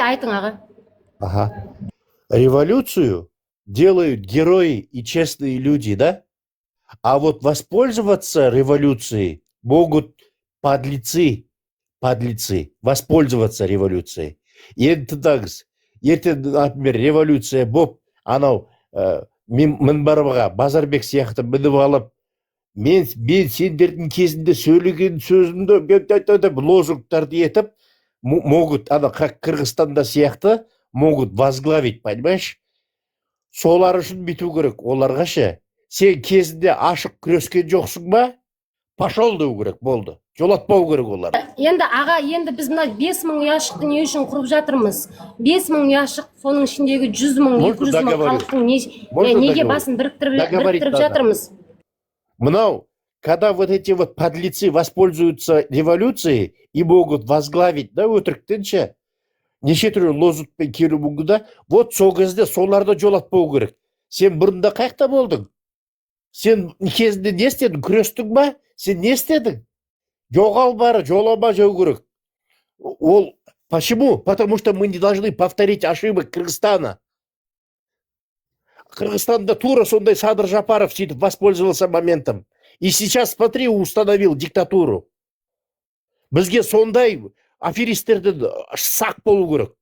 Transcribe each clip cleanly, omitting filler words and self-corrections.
айтың аға. Ага. Революцию делают герои и честные люди, да? А вот воспользоваться революцией могут подлецы, воспользоваться революцией. Енді тыңдаңыз, ертең, например, революция болып, анау Мінбаровға Базарбек сияқты мініп алып, мен сендердің кезінде сөйлеген сөзімді лозунгтарды етіп, могут, как Кыргызстанда сияқты, могут возглавить, понимаешь? Солар үшін біту керек, оларға ше. Сен кезінде ашық күрескен жоқсың ба? Пошел деу керек, болды. Жолатпау керек олар. Енді аға, енді біз мына 5000 ұяшықты не үшін құрып жатырмыз? 5000 ұяшық, соның ішіндегі 100 000, 200 000 халықтың неге басын біріктіріп жатырмыз? Мынау, когда вот эти вот подлецы воспользуются революцией и могут возглавить, да, өтіріктенше, неше түрлі лозунгпен келу мүмкін да, вот сол кезде соларды жолатпау керек. Сен бұрында қайықта болдың? Сен кезінде не істедің? Күрестің ба? Сен не істедің? Жоғал бары, жолама жау керек. Ол, почему? Потому что мы не должны повторить ошибок Кыргызстана. Кыргызстанда тура сондай Садыр Жапаров сөйтіп воспользовался моментом. И сейчас, смотри, установил диктатуру. Бізге сондай аферистерден сақ болу керек.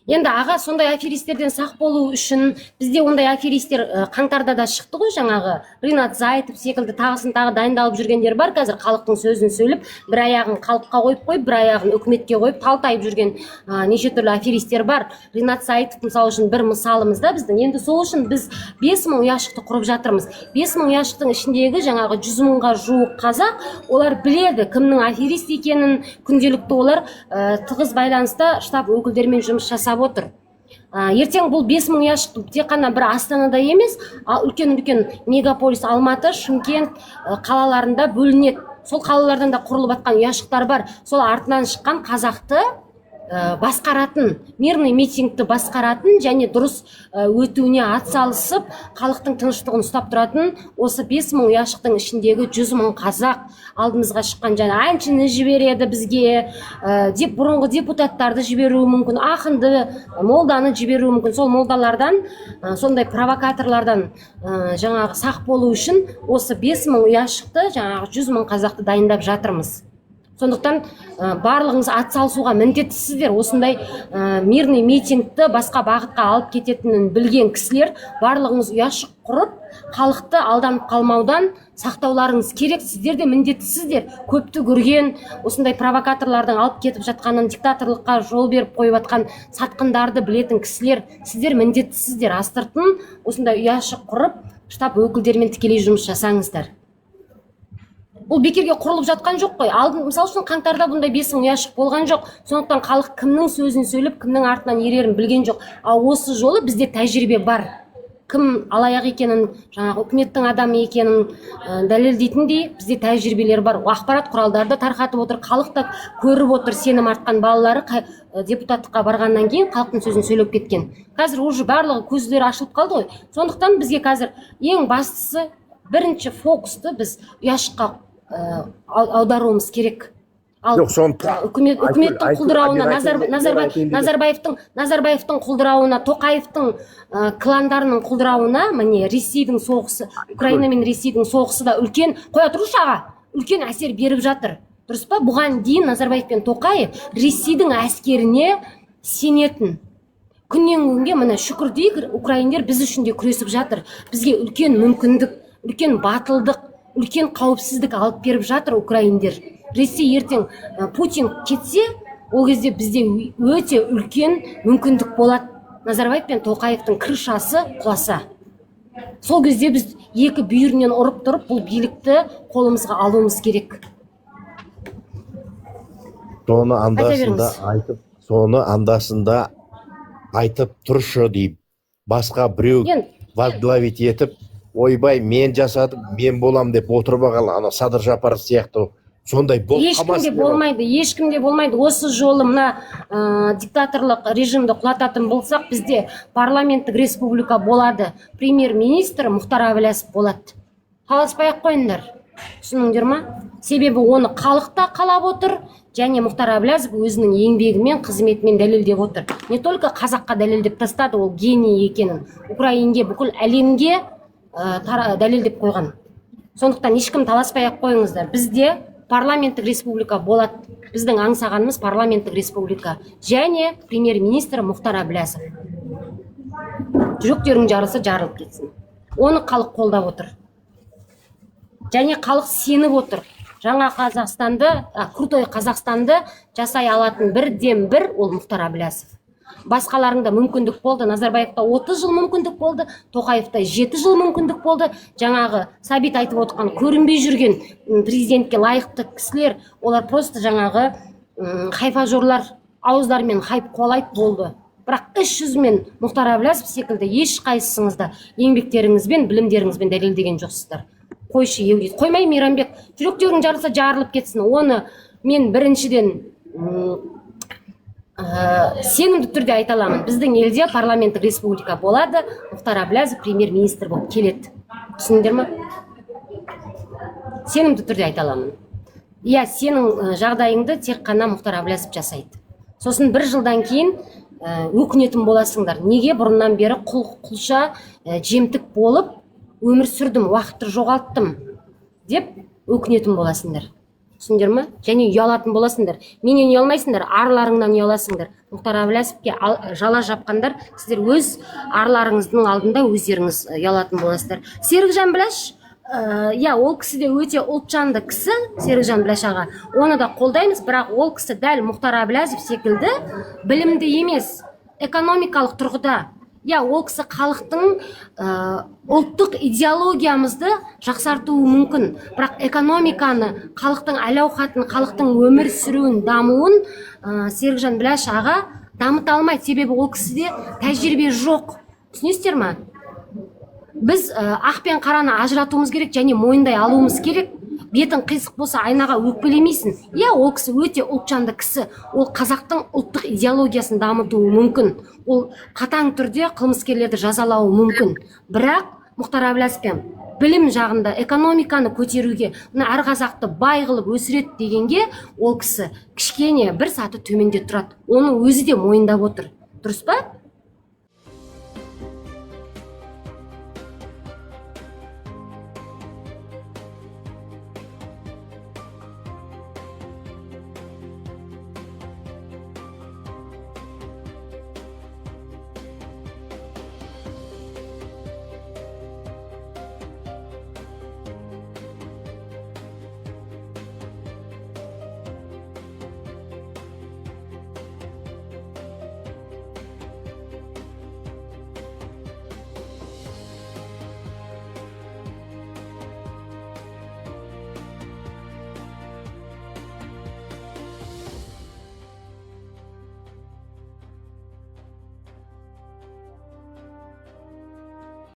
Енді аға, сондай аферистерден сақ болу үшін бізде ондай аферистер қаңтарда да шықты ғой, жаңағы Ринат Зайытов секілді тағысын тағы дайындалып жүргендер бар. Қазір халықтың сөзін сөйлеп, бір аяғын халыққа қойып қойып, бір аяғын үкіметке қойып талтайып жүрген неше түрлі аферистер бар. Ринат Зайытов мысалы үшін бір мысалымыз да біздің. Енді сол үшін біз 5000 ұяшықты құрып жатырмыз. 5000 ұяшықтың ішіндегі жаңағы 100 000-ға жуық қазақ, олар біледі кімнің аферист екенін, күнделікті олар тығыз байланыста штаб өкілдерімен жұмыс жасап отыр. Ертең бұл 5000 ұяшық тек қана бір Астанада емес, үлкен-үлкен мегаполис Алматы, Шымкент қалаларында бөлінеді. Сол қалалардан да құрылып жатқан ұяшықтар бар. Сол артынан шыққан қазақты басқаратын, мирный митингті басқаратын және дұрыс өтуіне атсалысып, халықтың тыныштығын ұстап тұратын осы 5000 ұяшықтың ішіндегі 100 000 қазақ алдымызға шыққан. Және әншіні жібереді бізге, бұрынғы депутаттарды жіберуі мүмкін, ақынды, молданы жіберуі мүмкін. Сол молдалардан, сондай провокаторлардан жаңағы сақ болу үшін осы 5000 ұяшықты, жаңағы 100 000 қазақты дайындап жатырмыз. Сондықтан барлығыңыз атсалысуға міндеттісіздер. Осындай мирный митингті басқа бағытқа алып кететінін білген кісілер барлығыңыз ұяшық құрып, халықты алданып қалмаудан сақтауларыңыз керек. Сіздер де міндеттісіздер. Көпті көрген, осындай провокаторлардың алып кетіп жатқанын, диктаторлыққа жол беріп қойып жатқан сатқындарды білетін кісілер, сіздер міндеттісіздер. Астыртын осындай ұяшық құрып, штаб өкілдерімен тікелей жұмыс жасаңыздар. Бұл бекерге құрылып жатқан жоқ қой. Мысалы үшін қаңтарда бұндай 5000 ұяшық болған жоқ. Сондықтан халық кімнің сөзін сөйлеп, кімнің артынан ерерін білген жоқ. Ал осы жолы бізде тәжірибе бар. Кім алаяқ екенін, жаңағы үкіметтің адамы екенін дәлелдейтіндей бізде тәжірибелер бар. Ақпарат құралдарды тарқатып отыр, халық та көріп отыр, сенім артқан балалары депутаттыққа барғаннан кейін халықтың сөзін сөйлеп кеткен. Қазір уже барлығы көздері ашылып қалды ғой. Сондықтан бізге қазір ең бастысы бірінші фокусты біз ұяшыққа аударуымыз керек. Ал үкіметтің құлдырауына, Назарбаевтың құлдырауына, Тоқаевтың кландарының құлдырауына, міне Ресейдің соғысы, Украина мен Ресейдің соғысы да үлкен, қоя тұршы аға, үлкен әсер беріп жатыр. Дұрыс па? Бұған дейін Назарбаев пен Тоқаев Ресейдің әскеріне сенетін. Күннен күнге міне шүкір дейік, украиндер біз үшін де күресіп жатыр. Бізге үлкен мүмкіндік, үлкен батылдық, үлкен қауіпсіздік алып беріп жатыр украиндер. Ресей ертең Путин кетсе, ол кезде бізде өте үлкен мүмкіндік болады. Назарбаев пен Тоқаевтың крышасы құласа. Сол кезде біз екі бүйірінен ұрып тұрып, бұл билікті қолымызға алуымыз керек. Соны андасында айтып тұршы дейм. Басқа біреу возглавить етіп, ойбай, мен жасадым, мен болам деп отырмаған ана Садыр Жапаров сияқты сондай ешкімде болмайды. Осы жолы мына диктаторлық режимді құлататын болсақ, бізде парламенттік республика болады. Премьер-министр Мұхтар Әблязов болады. Қаласпай-ақ қойыңдар. Түсініңдер ма? себебі оны халық та қалап отыр, және Мұхтар Әблязов өзінің еңбегімен, қызметімен дәлелдеп отыр. Не только қазаққа дәлелдеп тастады, ол гений екенін, Украинге, бүкіл әлемге дәлелдеп қойған. Сондықтан ешкім таласпай ақ қойыңыздар. Бізде парламенттік республика болады. Біздің аңсағанымыз парламенттік республика. Және премьер-министр Мұхтар Әблязов. Жүректерің жарылса жарылып кетсін. Оны халық қолдап отыр. Және халық сеніп отыр. Жаңа Қазақстанды, крутой Қазақстанды жасай алатын бірден бір ол Мұхтар Әблязов. Басқаларында мүмкіндік болды. Назарбаевта 30 жыл мүмкіндік болды, Тоқаевта 7 жыл мүмкіндік болды. Жаңағы Сәбит айтып отырған көрінбей жүрген президентке лайықты кісілер, олар просто жаңағы хайфажорлар ауыздарымен хайп қуалайды болды. Бірақ іс жүзімен Мұхтар Әблязов секілді ешқайсыңызда еңбектеріңізбен, білімдеріңізбен дәлелдеген жоқсыздар. Қойшы еуде. Қоймай, Мейрамбек, жүректерің жарылса жарылып кетсін. Оны мен біріншіден сенімді түрде айта аламын. Біздің елде парламенттік республика болады, Мұхтар Әблязов премьер-министр болып келеді. Түсіндіңдер ме? Сенімді түрде айта аламын. Иә, сенің жағдайыңды тек қана Мұхтар Әблязов жасайды. Сосын бір жылдан кейін өкінетін боласыңдар. Неге бұрыннан бері құлша жемтік болып өмір сүрдім, уақытты жоғалттым деп өкінетін боласыңдар. Түсіндер ме? Және ұялатын боласыңдар. Менен ұялмайсыңдар, арларыңнан ұяласыңдар. Мұхтар Әблязовке жала жапқандар, сіздер өз арларыңыздың алдында өздеріңіз ұялатын боласыздар. Серікжан Біләш, ол кісі де өте ұлтжанды кісі, Серікжан Біләш аға. Оны да қолдаймыз, бірақ ол кісі дәл Мұхтар Әблязов секілді білімді емес, экономикалық тұрғыда. Ол кісі халықтың ұлттық идеологиямызды жақсартуы мүмкін. Бірақ экономиканы, халықтың әл-ауқатын, халықтың өмір сүруін, дамуын Серікжан Біләш аға дамыта алмайды. Себебі ол кісіде тәжірибе жоқ. Түсінесіздер ме? Біз ақ пен қараны ажыратуымыз керек және мойындай алуымыз керек. Бетің қисық болса айнаға өкпелемейсін. Ол кісі өте ұлтжанды кісі. Ол қазақтың ұлттық идеологиясын дамытуы мүмкін. Ол қатаң түрде қылмыскерлерді жазалауы мүмкін. Бірақ Мұхтар Әблязовпен білім жағында экономиканы көтеруге, әр қазақты бай қылып өсіреді дегенге, ол кісі кішкене бір саты төменде тұрады. Оны өзі де мойындап отыр. Дұрыс па?